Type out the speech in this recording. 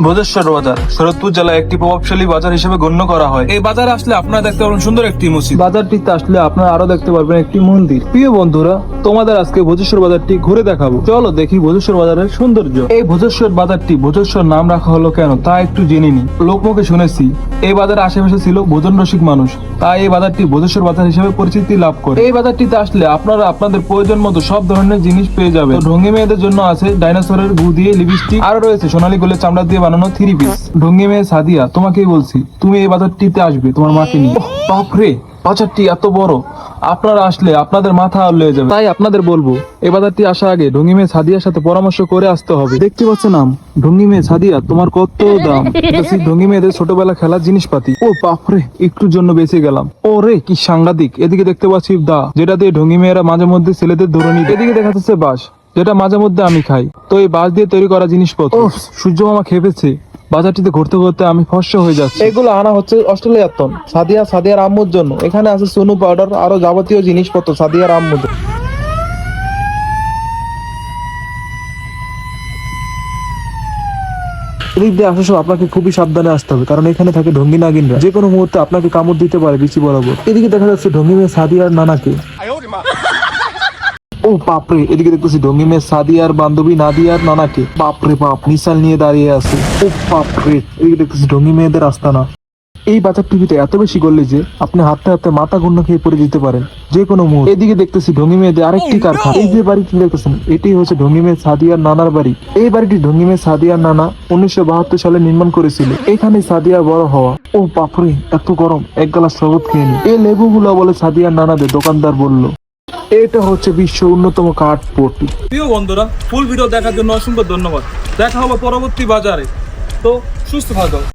ভোজেশ্বর বাজার শরৎপুর জেলায় একটি প্রভাবশালী বাজার হিসেবে গণ্য করা হয়। এই বাজারে আসলে আপনারা দেখতে পারবেন সুন্দর একটি মসজিদ। বাজারটিতে আসলে আপনারা আরো দেখতে পারবেন একটি মন্দির। প্রিয় বন্ধুরা, তোমাদের আজকে ভোজেশ্বর বাজারটি ঘুরে দেখাবো। চলো দেখি ভোজেশ্বর বাজারের সৌন্দর্য। এই ভোজেশ্বর বাজারটি ভোজেশ্বর নাম রাখা হলো কেন তা একটু জেনে নি। লোকমুখে শুনেছি এই বাজারের আশেপাশে ছিল ভোজন রসিক মানুষ, তাই এই বাজারটি ভোজেশ্বর বাজার হিসেবে পরিচিতি লাভ করে। এই বাজারটিতে আসলে আপনারা আপনাদের প্রয়োজন মতো সব ধরনের জিনিস পেয়ে যাবে। ঢঙ্গি মেয়েদের জন্য আছে ডাইনোসরের গু দিয়ে লিপস্টিক, আরো রয়েছে সোনালী গোলের চামড়া দিয়ে বানানো 3 পিস। ঢঙ্গি মেয়ে সাদিয়া, তোমাকেই বলছি, তুমি এই বাজারটিতে আসবে তোমার মাকে নিয়ে। বাপরে, বাজারটি এত বড়, আপনারা আসলে আপনাদের মাথা লয়ে যাবে। তাই আপনাদের বলবো এই বাজারটি আসার আগে ঢঙ্গি মেয়ে সাদিয়ার সাথে পরামর্শ করে আসতে হবে। দেখতে পাচ্ছেন নাম ঢঙ্গি মেয়ে সাদিয়া, তোমার কত দাম। ঢঙ্গি মেয়েদের ছোটবেলা খেলার জিনিসপাতি। ও বাপরে, একটুর জন্য বেঁচে গেলাম। ওরে কি সাংঘাতিক। এদিকে দেখতে পাচ্ছি দা, যেটা দিয়ে ঢঙ্গি মেয়েরা মাঝে মধ্যে ছেলেদের ধরে নিতে। এদিকে দেখা যাচ্ছে বাঁশ, যেটা মাঝে মধ্যে আমি খাই। তো এই বাঁশ দিয়ে তৈরি করা জিনিসপত্র। সূর্য মামা খেপেছে। বাজারটিতে ঘুরতে ঘুরতে আমি ফর্সা হয়ে যাচ্ছি। এগুলো আনা হচ্ছে অস্ট্রেলিয়ার তন। সাদিয়ার আম্মুর জন্য। এখানে আছে সোনু পাউডার, আরো যাবতীয় জিনিসপত্র সাদিয়ার আম্মুর। এদিক দিয়ে আসার সময় আপনাকে খুবই সাবধানে আসতে হবে, কারণ এখানে থাকে ঢঙ্গি নাগিনরা, যে কোনো মুহূর্তে আপনাকে কামড় দিতে পারে বিচি বরাবর। এদিকে দেখা যাচ্ছে ঢঙ্গি মেয়ে সাদিয়ার নানাকে। ও বাপরে, এদিকে দেখতেছি ঢঙ্গি মেয়ে সাদিয়ার বান্ধবী নাদিয়ার নানাকে। বাপরে বাপ, মিসাইল নিয়ে দাঁড়িয়ে আছে। ও বাপরে, এদিকে দেখতেছি ঢঙ্গি মেয়েদের আস্তানা। এই বাজার টিভিতে এত বেশি করলে যে আপনি হাতে হাতে মাথা ঘূর্ণা খেয়ে পড়ে যেতে পারেন যে কোনো মুহূর্তে। এদিকে দেখতেছি ঢঙ্গি মেয়েদের আরেকটি কারখানা। এই যে বাড়িটি দেখতেছেন, এটি হচ্ছে ঢঙ্গি মেয়ে সাদিয়ার নানার বাড়ি। এই বাড়িটি ঢঙ্গি মেয়ে সাদিয়ার নানা 1972 সালে নির্মাণ করেছিল। এখানে সাদিয়ার বড় হওয়া। ও বাপরে, এত গরম, এক গ্লাস শরবত খেয়ে নি। এই লেবুগুলো বলে সাদিয়ার নানাদের, দোকানদার বলল। এটা হচ্ছে বিশ্ব অন্যতম কাঠ পট্টি। প্রিয় বন্ধুরা, ফুল ভিডিও দেখার জন্য অসংখ্য ধন্যবাদ। দেখা হবে পরবর্তী বাজারে। তো সুস্থ থাকো।